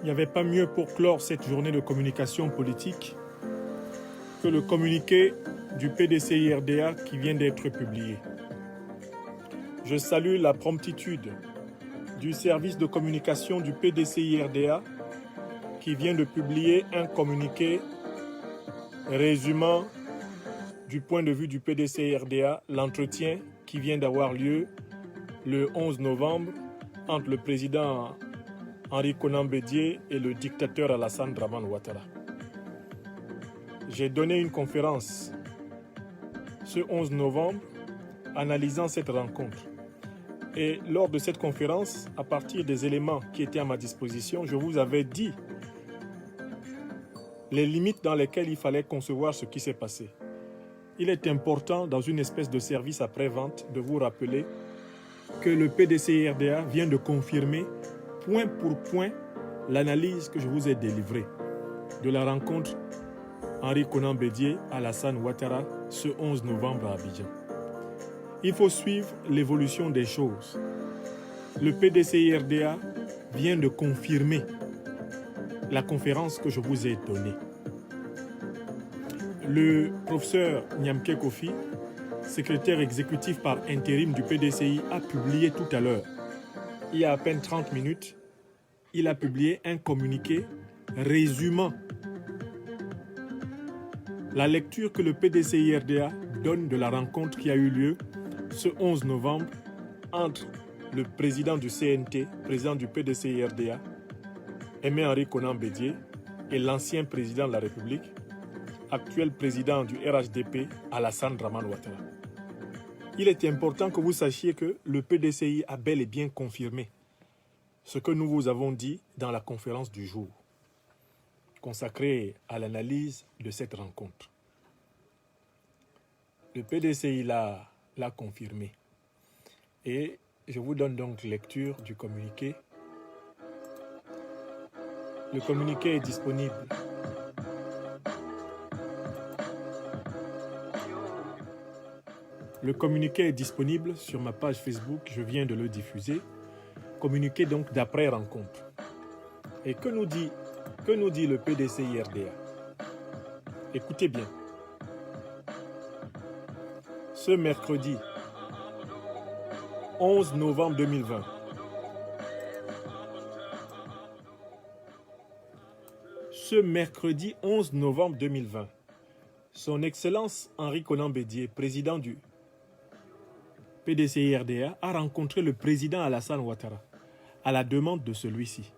Il n'y avait pas mieux pour clore cette journée de communication politique que le communiqué du PDCI-RDA qui vient d'être publié. Je salue la promptitude du service de communication du PDCI-RDA qui vient de publier un communiqué résumant du point de vue du PDCI-RDA l'entretien qui vient d'avoir lieu le 11 novembre entre le président Henri Konan Bédié et le dictateur Alassane Dramane Ouattara. J'ai donné une conférence ce 11 novembre analysant cette rencontre. Et lors de cette conférence, à partir des éléments qui étaient à ma disposition, je vous avais dit les limites dans lesquelles il fallait concevoir ce qui s'est passé. Il est important, dans une espèce de service après-vente, de vous rappeler que le PDCI-RDA vient de confirmer point pour point l'analyse que je vous ai délivrée de la rencontre Henri Konan Bédié Alassane Ouattara ce 11 novembre à Abidjan. Il faut suivre l'évolution des choses. Le PDCI-RDA vient de confirmer la conférence que je vous ai donnée. Le professeur Nyamke Kofi, secrétaire exécutif par intérim du PDCI, a publié tout à l'heure, il y a à peine 30 minutes, il a publié un communiqué résumant la lecture que le PDCI-RDA donne de la rencontre qui a eu lieu ce 11 novembre entre le président du CNT, président du PDCI-RDA, Aimé Henri Konan Bédié, et l'ancien président de la République, actuel président du RHDP, Alassane Dramane Ouattara. Il est important que vous sachiez que le PDCI a bel et bien confirmé ce que nous vous avons dit dans la conférence du jour, consacrée à l'analyse de cette rencontre. Le PDCI l'a confirmé. Et je vous donne donc lecture du communiqué. Le communiqué est disponible. Le communiqué est disponible sur ma page Facebook, je viens de le diffuser. Communiqué donc d'après-rencontre. Et que nous dit le PDCI-RDA? Écoutez bien. Ce mercredi 11 novembre 2020, Son Excellence Henri Konan Bédié, président du PDCI-RDA, a rencontré le président Alassane Ouattara à la demande de celui-ci.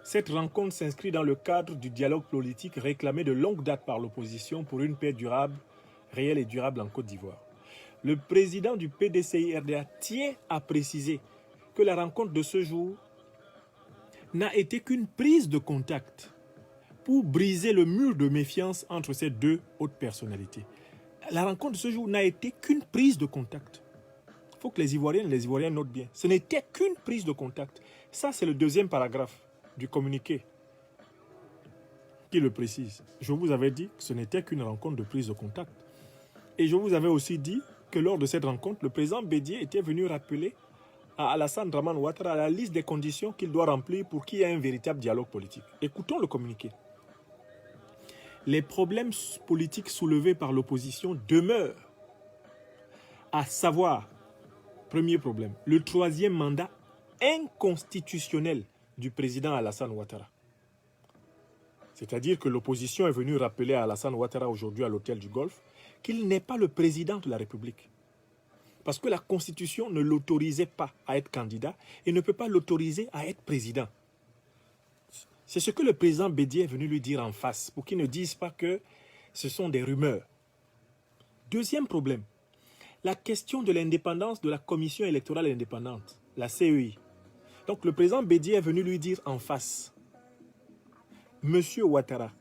Cette rencontre s'inscrit dans le cadre du dialogue politique réclamé de longue date par l'opposition pour une paix durable, réelle et durable en Côte d'Ivoire. Le président du PDCI-RDA tient à préciser que la rencontre de ce jour n'a été qu'une prise de contact pour briser le mur de méfiance entre ces deux hautes personnalités. La rencontre de ce jour n'a été qu'une prise de contact. Il faut que les Ivoiriennes et les Ivoiriens notent bien. Ce n'était qu'une prise de contact. Ça, c'est le deuxième paragraphe du communiqué qui le précise. Je vous avais dit que ce n'était qu'une rencontre de prise de contact. Et je vous avais aussi dit que lors de cette rencontre, le président Bédié était venu rappeler à Alassane Dramane Ouattara la liste des conditions qu'il doit remplir pour qu'il y ait un véritable dialogue politique. Écoutons le communiqué. Les problèmes politiques soulevés par l'opposition demeurent, à savoir, premier problème, le troisième mandat inconstitutionnel du président Alassane Ouattara. C'est-à-dire que l'opposition est venue rappeler à Alassane Ouattara aujourd'hui à l'hôtel du Golfe qu'il n'est pas le président de la République. Parce que la Constitution ne l'autorisait pas à être candidat et ne peut pas l'autoriser à être président. C'est ce que le président Bédié est venu lui dire en face, pour qu'il ne dise pas que ce sont des rumeurs. Deuxième problème, la question de l'indépendance de la Commission électorale indépendante, la CEI. Donc le président Bédié est venu lui dire en face, Monsieur Ouattara,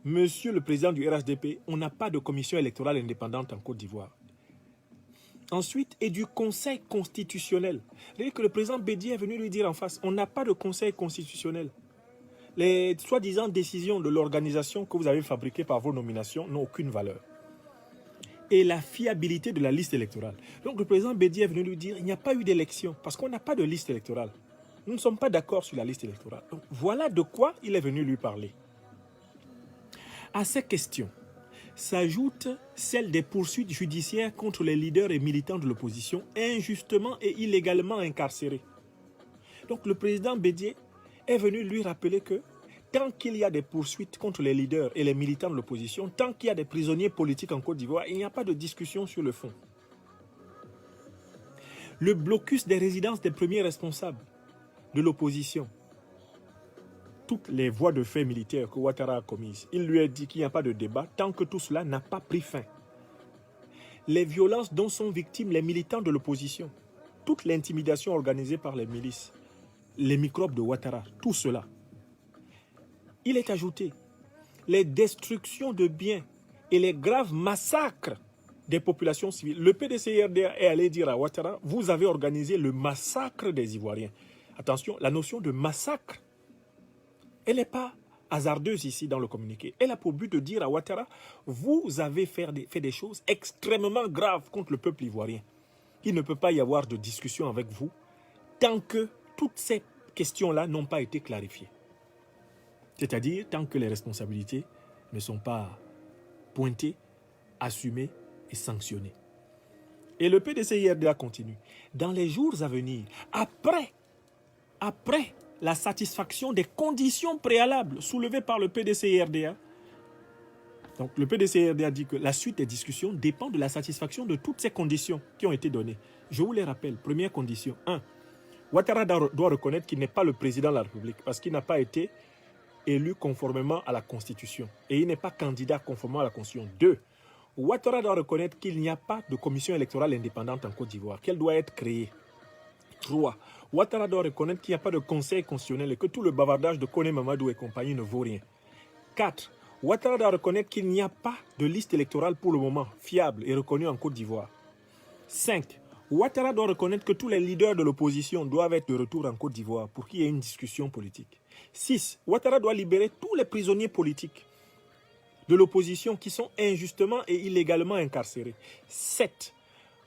Monsieur le président du RHDP, on n'a pas de commission électorale indépendante en Côte d'Ivoire. Ensuite, et du Conseil constitutionnel. C'est-à-dire que le président Bédié est venu lui dire en face, on n'a pas de Conseil constitutionnel. Les soi-disant décisions de l'organisation que vous avez fabriquées par vos nominations n'ont aucune valeur. Et la fiabilité de la liste électorale. Donc le président Bédié est venu lui dire, il n'y a pas eu d'élection parce qu'on n'a pas de liste électorale. Nous ne sommes pas d'accord sur la liste électorale. Donc, voilà de quoi il est venu lui parler. À ces questions s'ajoute celle des poursuites judiciaires contre les leaders et militants de l'opposition injustement et illégalement incarcérés. Donc le président Bédié est venu lui rappeler que tant qu'il y a des poursuites contre les leaders et les militants de l'opposition, tant qu'il y a des prisonniers politiques en Côte d'Ivoire, il n'y a pas de discussion sur le fond. Le blocus des résidences des premiers responsables de l'opposition, toutes les voies de fait militaires que Ouattara a commises, il lui a dit qu'il n'y a pas de débat tant que tout cela n'a pas pris fin. Les violences dont sont victimes les militants de l'opposition, toute l'intimidation organisée par les milices, les microbes de Ouattara, tout cela. Il est ajouté les destructions de biens et les graves massacres des populations civiles. Le PDCIRDA est allé dire à Ouattara, vous avez organisé le massacre des Ivoiriens. Attention, la notion de massacre, elle n'est pas hasardeuse ici dans le communiqué. Elle a pour but de dire à Ouattara, vous avez fait des choses extrêmement graves contre le peuple ivoirien. Il ne peut pas y avoir de discussion avec vous tant que toutes ces questions-là n'ont pas été clarifiées. C'est-à-dire tant que les responsabilités ne sont pas pointées, assumées et sanctionnées. Et le PDCIRDA continue. Dans les jours à venir, après la satisfaction des conditions préalables soulevées par le PDCIRDA, donc le PDCIRDA dit que la suite des discussions dépend de la satisfaction de toutes ces conditions qui ont été données. Je vous les rappelle. Première condition, 1. Ouattara doit reconnaître qu'il n'est pas le président de la République parce qu'il n'a pas été élu conformément à la Constitution et il n'est pas candidat conformément à la Constitution. 2. Ouattara doit reconnaître qu'il n'y a pas de commission électorale indépendante en Côte d'Ivoire, qu'elle doit être créée. 3. Ouattara doit reconnaître qu'il n'y a pas de conseil constitutionnel et que tout le bavardage de Kone Mamadou et compagnie ne vaut rien. 4. Ouattara doit reconnaître qu'il n'y a pas de liste électorale pour le moment fiable et reconnue en Côte d'Ivoire. 5. Ouattara doit reconnaître que tous les leaders de l'opposition doivent être de retour en Côte d'Ivoire pour qu'il y ait une discussion politique. 6. Ouattara doit libérer tous les prisonniers politiques de l'opposition qui sont injustement et illégalement incarcérés. 7.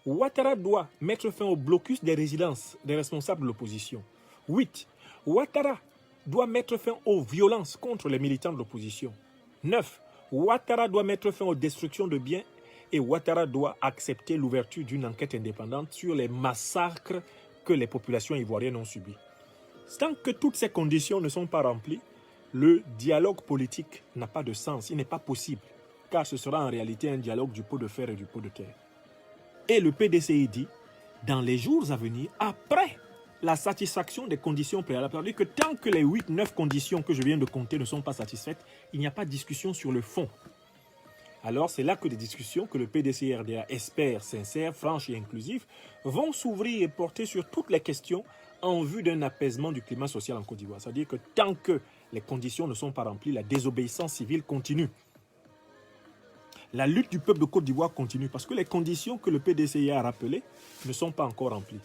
Ouattara doit mettre fin au blocus des résidences des responsables de l'opposition. 8. Ouattara doit mettre fin aux violences contre les militants de l'opposition. 9. Ouattara doit mettre fin aux destructions de biens et Ouattara doit accepter l'ouverture d'une enquête indépendante sur les massacres que les populations ivoiriennes ont subis. Tant que toutes ces conditions ne sont pas remplies, le dialogue politique n'a pas de sens, il n'est pas possible, car ce sera en réalité un dialogue du pot de fer et du pot de terre. Et le PDCI dit, dans les jours à venir, après la satisfaction des conditions préalables, c'est-à-dire que tant que les 8-9 conditions que je viens de compter ne sont pas satisfaites, il n'y a pas de discussion sur le fond. Alors c'est là que des discussions que le PDCIRDA espère sincères, franches et inclusives vont s'ouvrir et porter sur toutes les questions en vue d'un apaisement du climat social en Côte d'Ivoire. C'est-à-dire que tant que les conditions ne sont pas remplies, la désobéissance civile continue. La lutte du peuple de Côte d'Ivoire continue parce que les conditions que le PDCI a rappelées ne sont pas encore remplies.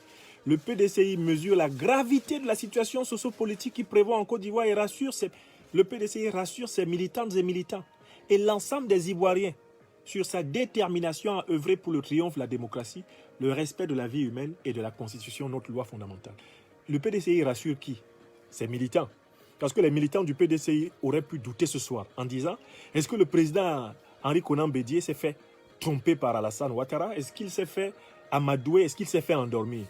Le PDCI mesure la gravité de la situation sociopolitique qui prévaut en Côte d'Ivoire et le PDCI rassure ses militantes et militants et l'ensemble des Ivoiriens sur sa détermination à œuvrer pour le triomphe de la démocratie, le respect de la vie humaine et de la Constitution, notre loi fondamentale. Le PDCI rassure qui? Ses militants. Parce que les militants du PDCI auraient pu douter ce soir en disant est-ce que le président Henri Konan Bédié s'est fait tromper par Alassane Ouattara? Est-ce qu'il s'est fait amadouer? Est-ce qu'il s'est fait endormir?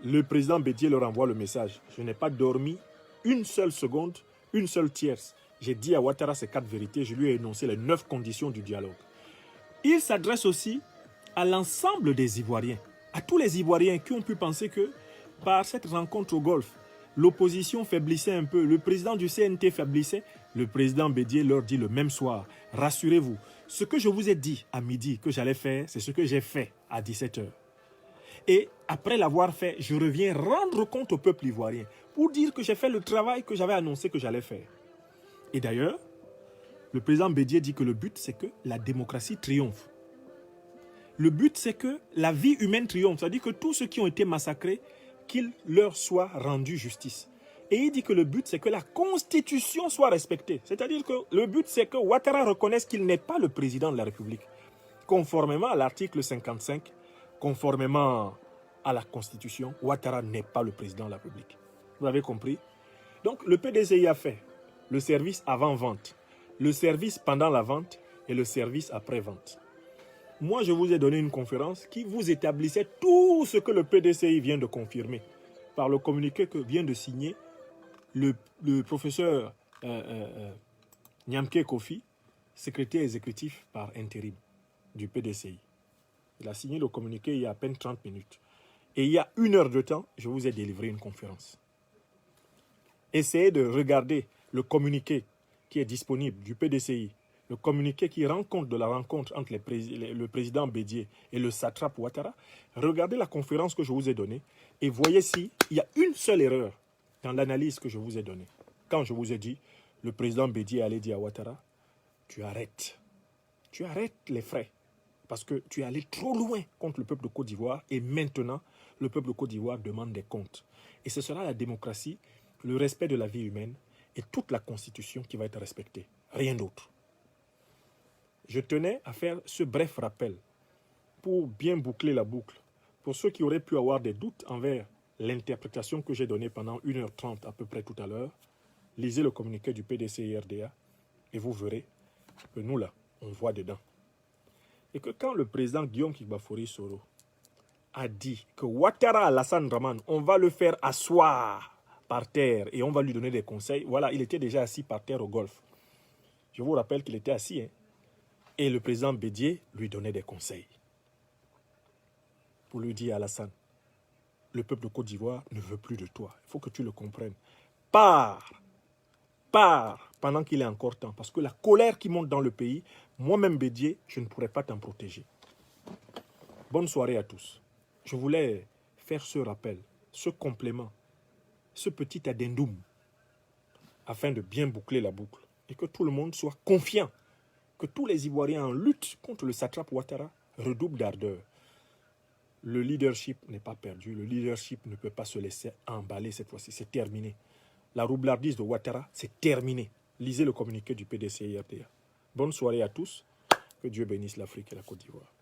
Le président Bédié leur envoie le message. Je n'ai pas dormi une seule seconde, une seule tierce. J'ai dit à Ouattara ces 4 vérités. Je lui ai énoncé les 9 conditions du dialogue. Il s'adresse aussi à l'ensemble des Ivoiriens, à tous les Ivoiriens qui ont pu penser que par cette rencontre au Golfe, l'opposition faiblissait un peu, le président du CNT faiblissait. Le président Bédié leur dit le même soir, rassurez-vous, ce que je vous ai dit à midi que j'allais faire, c'est ce que j'ai fait à 17h. Et après l'avoir fait, je reviens rendre compte au peuple ivoirien pour dire que j'ai fait le travail que j'avais annoncé que j'allais faire. Et d'ailleurs, le président Bédié dit que le but, c'est que la démocratie triomphe. Le but, c'est que la vie humaine triomphe. C'est-à-dire que tous ceux qui ont été massacrés, qu'il leur soit rendu justice. Et il dit que le but, c'est que la Constitution soit respectée. C'est-à-dire que le but, c'est que Ouattara reconnaisse qu'il n'est pas le président de la République. Conformément à l'article 55, conformément à la Constitution, Ouattara n'est pas le président de la République. Vous avez compris? Donc, le PDCI a fait le service avant-vente, le service pendant la vente et le service après-vente. Moi, je vous ai donné une conférence qui vous établissait tout ce que le PDCI vient de confirmer par le communiqué que vient de signer le professeur Nyamke Kofi, secrétaire exécutif par intérim du PDCI. Il a signé le communiqué il y a à peine 30 minutes. Et il y a 1 heure de temps, je vous ai délivré une conférence. Essayez de regarder le communiqué qui est disponible du PDCI, le communiqué qui rend compte de la rencontre entre le président Bédié et le satrape Ouattara. Regardez la conférence que je vous ai donnée et voyez s'il y a une seule erreur dans l'analyse que je vous ai donnée. Quand je vous ai dit, le président Bédié allait dire à Ouattara, tu arrêtes les frais. Parce que tu es allé trop loin contre le peuple de Côte d'Ivoire et maintenant, le peuple de Côte d'Ivoire demande des comptes. Et ce sera la démocratie, le respect de la vie humaine et toute la Constitution qui va être respectée. Rien d'autre. Je tenais à faire ce bref rappel pour bien boucler la boucle. Pour ceux qui auraient pu avoir des doutes envers l'interprétation que j'ai donnée pendant 1h30 à peu près tout à l'heure, lisez le communiqué du PDCI-RDA et vous verrez que nous là, on voit dedans. Et que quand le président Guillaume Kigbafori Soro a dit que Ouattara Alassane Dramane, on va le faire asseoir par terre et on va lui donner des conseils, voilà, il était déjà assis par terre au golf. Je vous rappelle qu'il était assis, hein, et le président Bédié lui donnait des conseils. Pour lui dire, Alassane, le peuple de Côte d'Ivoire ne veut plus de toi. Il faut que tu le comprennes. Pars pendant qu'il est encore temps. Parce que la colère qui monte dans le pays, moi-même Bédié, je ne pourrais pas t'en protéger. Bonne soirée à tous. Je voulais faire ce rappel, ce complément, ce petit addendum, afin de bien boucler la boucle. Et que tout le monde soit confiant que tous les Ivoiriens en lutte contre le satrape Ouattara redoublent d'ardeur. Le leadership n'est pas perdu. Le leadership ne peut pas se laisser emballer cette fois-ci. C'est terminé. La roublardise de Ouattara, c'est terminé. Lisez le communiqué du PDCI-RDA. Bonne soirée à tous. Que Dieu bénisse l'Afrique et la Côte d'Ivoire.